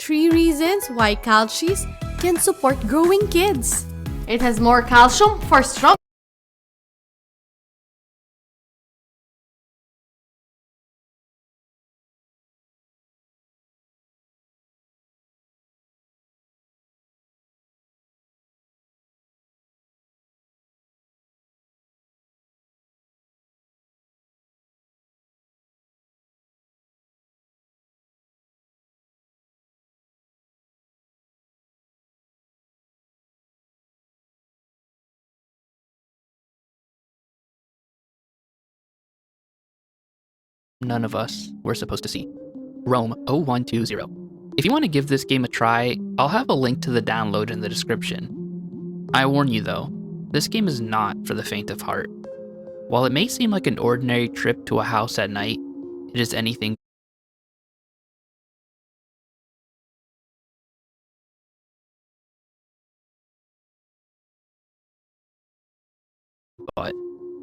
3 reasons why Calcis can support growing kids. It has more calcium for strong. None of us were supposed to see. Rome 0120. If you want to give this game a try, I'll have a link to the download in the description. I warn you though, this game is not for the faint of heart. While it may seem like an ordinary trip to a house at night, it is anything but.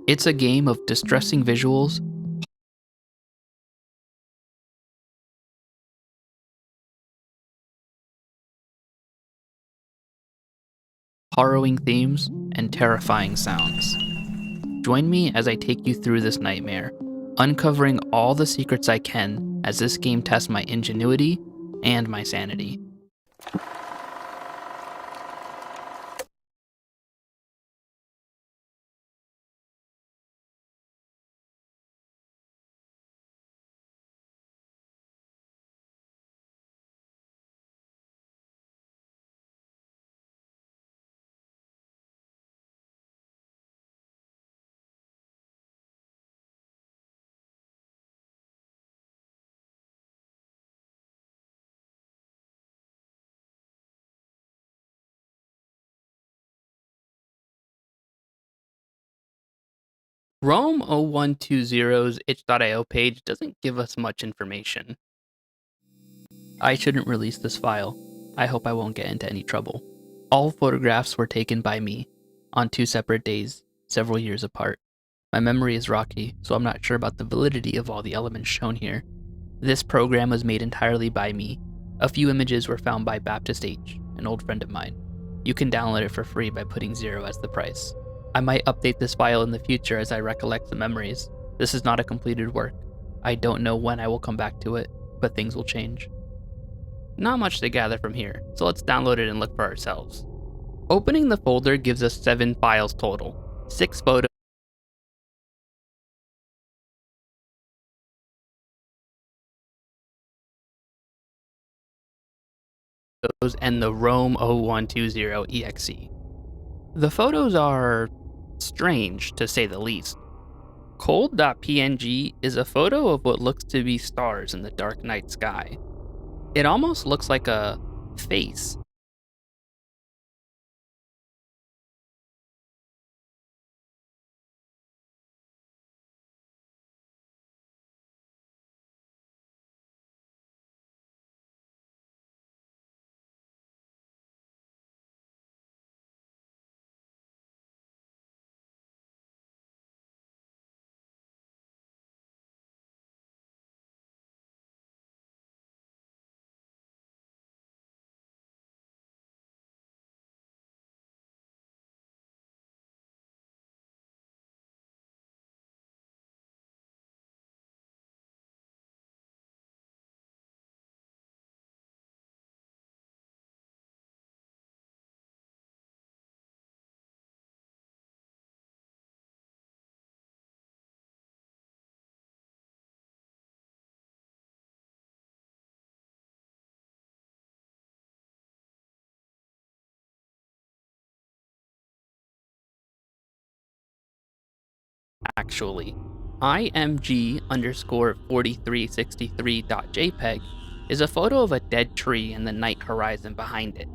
It's a game of distressing visuals, harrowing themes, and terrifying sounds. Join me as I take you through this nightmare, uncovering all the secrets I can as this game tests my ingenuity and my sanity. Rome 0120's itch.io page doesn't give us much information. I shouldn't release this file. I hope I won't get into any trouble. All photographs were taken by me, on 2 separate days, several years apart. My memory is rocky, so I'm not sure about the validity of all the elements shown here. This program was made entirely by me. A few images were found by Baptist H, an old friend of mine. You can download it for free by putting 0 as the price. I might update this file in the future as I recollect the memories. This is not a completed work. I don't know when I will come back to it, but things will change. Not much to gather from here, so let's download it and look for ourselves. Opening the folder gives us 7 files total, 6 photos, and the Rome 0120 exe. The photos are strange, to say the least. Cold.png is a photo of what looks to be stars in the dark night sky. It almost looks like a face. Actually, img_4363.jpg is a photo of a dead tree and the night horizon behind it.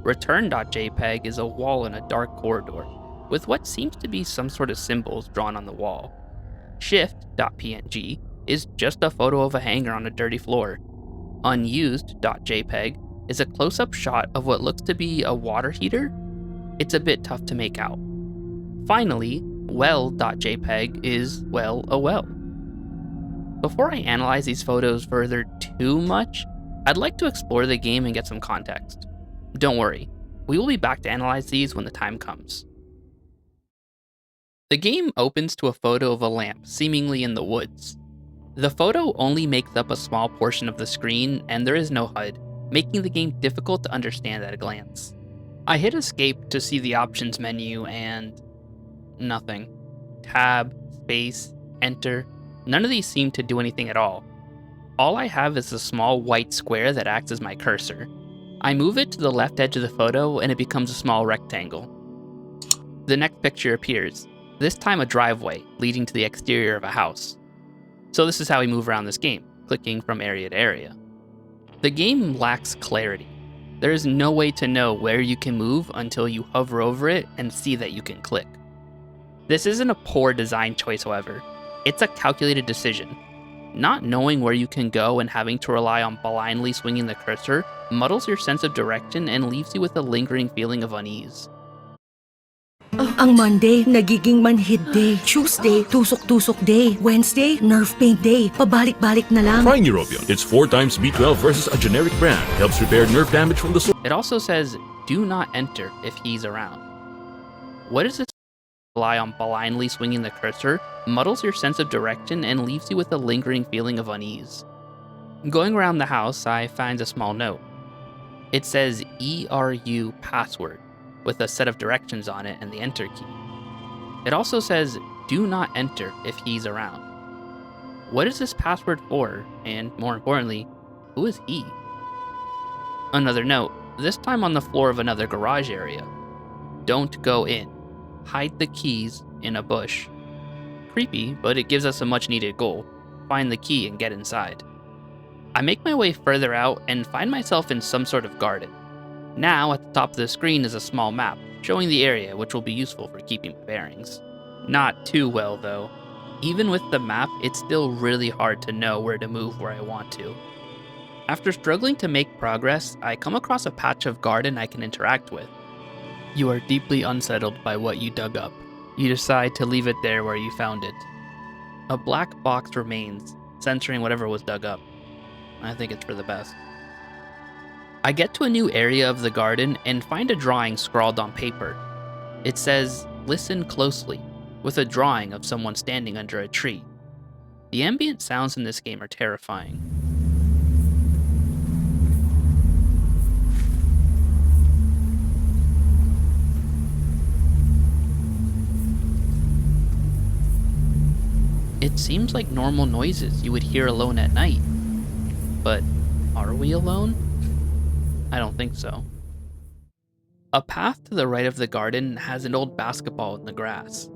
Return.jpg is a wall in a dark corridor, with what seems to be some sort of symbols drawn on the wall. Shift.png is just a photo of a hanger on a dirty floor. Unused.jpg is a close-up shot of what looks to be a water heater. It's a bit tough to make out. Finally, well.jpg is, well, a well. Before I analyze these photos further too much, I'd like to explore the game and get some context. Don't worry, we will be back to analyze these when the time comes. The game opens to a photo of a lamp, seemingly in the woods. The photo only makes up a small portion of the screen, and there is no HUD, making the game difficult to understand at a glance. I hit escape to see the options menu and nothing. Tab, space, enter, none of these seem to do anything at all. All I have is a small white square that acts as my cursor. I move it to the left edge of the photo and it becomes a small rectangle. The next picture appears, this time a driveway leading to the exterior of a house. So this is how we move around this game, clicking from area to area. The game lacks clarity. There is no way to know where you can move until you hover over it and see that you can click. This isn't a poor design choice, however. It's a calculated decision. Not knowing where you can go and having to rely on blindly swinging the cursor muddles your sense of direction and leaves you with a lingering feeling of unease. Ang Monday, nagiging manhid day. Tuesday, tusok-tusok day. Wednesday, nerve pain day. Pabalik-balik na lang. Try Neurobion. It's 4 times B12 versus a generic brand. Helps repair nerve damage from the source. It also says, do not enter if he's around. What is this? Rely on blindly swinging the cursor muddles your sense of direction and leaves you with a lingering feeling of unease. Going around the house, I find a small note. It says ERU password with a set of directions on it and the enter key. It also says do not enter if he's around. What is this password for? And more importantly, who is he? Another note, this time on the floor of another garage area. Don't go in. Hide the keys in a bush. Creepy, but it gives us a much needed goal. Find the key and get inside. I make my way further out and find myself in some sort of garden. Now, at the top of the screen is a small map, showing the area, which will be useful for keeping my bearings. Not too well, though. Even with the map, it's still really hard to know where to move where I want to. After struggling to make progress, I come across a patch of garden I can interact with. You are deeply unsettled by what you dug up. You decide to leave it there where you found it. A black box remains, censoring whatever was dug up. I think it's for the best. I get to a new area of the garden and find a drawing scrawled on paper. It says, listen closely, with a drawing of someone standing under a tree. The ambient sounds in this game are terrifying. It seems like normal noises you would hear alone at night. But are we alone? I don't think so. A path to the right of the garden has an old basketball in the grass.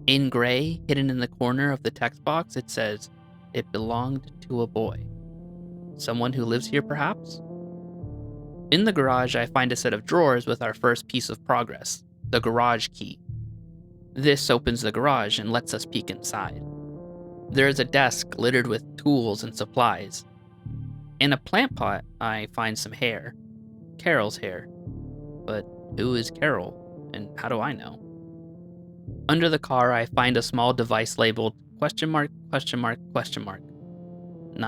In gray, hidden in the corner of the text box, it says, it belonged to a boy. Someone who lives here, perhaps? In the garage, I find a set of drawers with our first piece of progress, the garage key. This opens the garage and lets us peek inside. There is a desk littered with tools and supplies. In a plant pot, I find some hair. Carol's hair. But who is Carol, and how do I know? Under the car, I find a small device labeled ? Not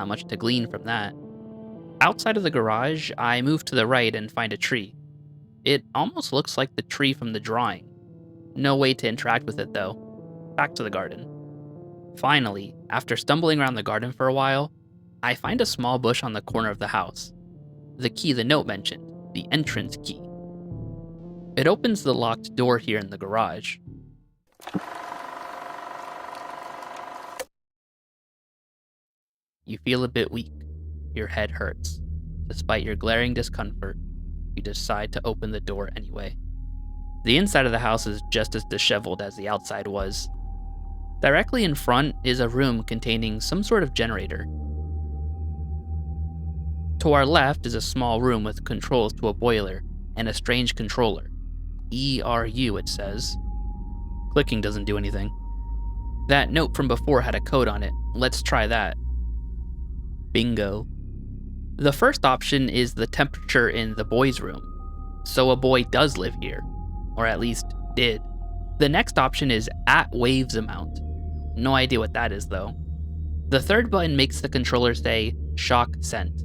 much to glean from that. Outside of the garage, I move to the right and find a tree. It almost looks like the tree from the drawing. No way to interact with it though. Back to the garden. Finally, after stumbling around the garden for a while, I find a small bush on the corner of the house. The key the note mentioned, the entrance key. It opens the locked door here in the garage. You feel a bit weak. Your head hurts. Despite your glaring discomfort, you decide to open the door anyway. The inside of the house is just as disheveled as the outside was. Directly in front is a room containing some sort of generator. To our left is a small room with controls to a boiler and a strange controller. ERU, it says. Clicking doesn't do anything. That note from before had a code on it. Let's try that. Bingo. The first option is the temperature in the boy's room. So a boy does live here. Or at least did. The next option is at waves amount. No idea what that is though. The third button makes the controller say shock sent.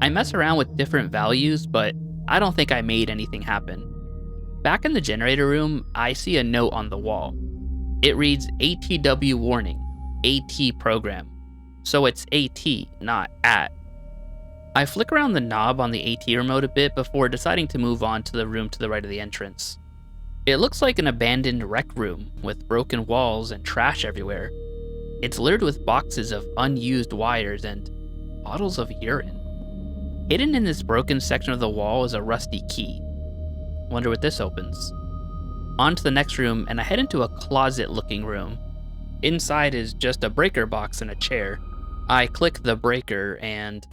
I mess around with different values, but I don't think I made anything happen. Back in the generator room, I see a note on the wall. It reads ATW warning, AT program. So it's AT, not at. I flick around the knob on the AT remote a bit before deciding to move on to the room to the right of the entrance. It looks like an abandoned rec room with broken walls and trash everywhere. It's littered with boxes of unused wires and bottles of urine. Hidden in this broken section of the wall is a rusty key. Wonder what this opens. On to the next room, and I head into a closet-looking room. Inside is just a breaker box and a chair. I click the breaker and...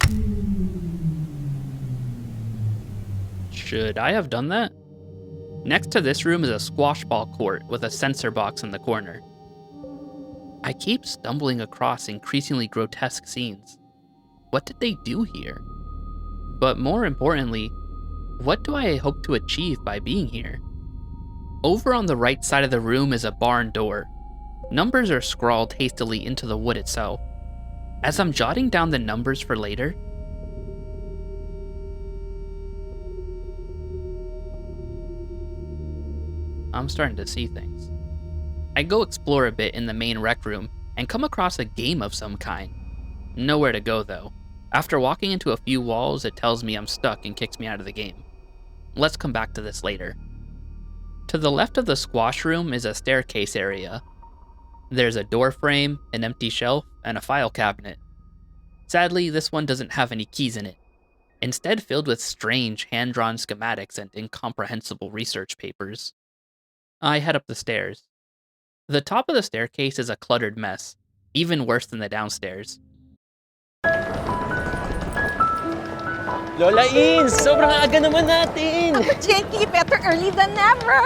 Should I have done that? Next to this room is a squash ball court with a sensor box in the corner. I keep stumbling across increasingly grotesque scenes. What did they do here? But more importantly, what do I hope to achieve by being here? Over on the right side of the room is a barn door. Numbers are scrawled hastily into the wood itself. As I'm jotting down the numbers for later, I'm starting to see things. I go explore a bit in the main rec room and come across a game of some kind. Nowhere to go though. After walking into a few walls, it tells me I'm stuck and kicks me out of the game. Let's come back to this later. To the left of the squash room is a staircase area. There's a door frame, an empty shelf, and a file cabinet. Sadly, this one doesn't have any keys in it, instead filled with strange hand-drawn schematics and incomprehensible research papers. I head up the stairs. The top of the staircase is a cluttered mess, even worse than the downstairs. Lola Ins, sobrang aga naman natin! Jakey, better early than never!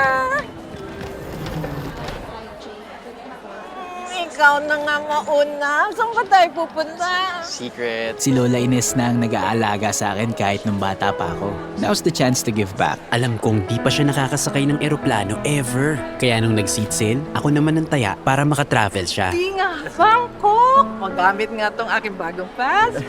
Ikaw na nga mauna. Saan ba tayo pupunta? Secret. Si Lola Ines na ang nag-aalaga sa akin kahit nung bata pa ako. Now's the chance to give back. Alam kong di pa siya nakakasakay ng eroplano ever. Kaya nung nag-seat sale, ako naman ang taya para makatravel siya. Di nga, Bangkok! Magamit nga tong aking bagong passport.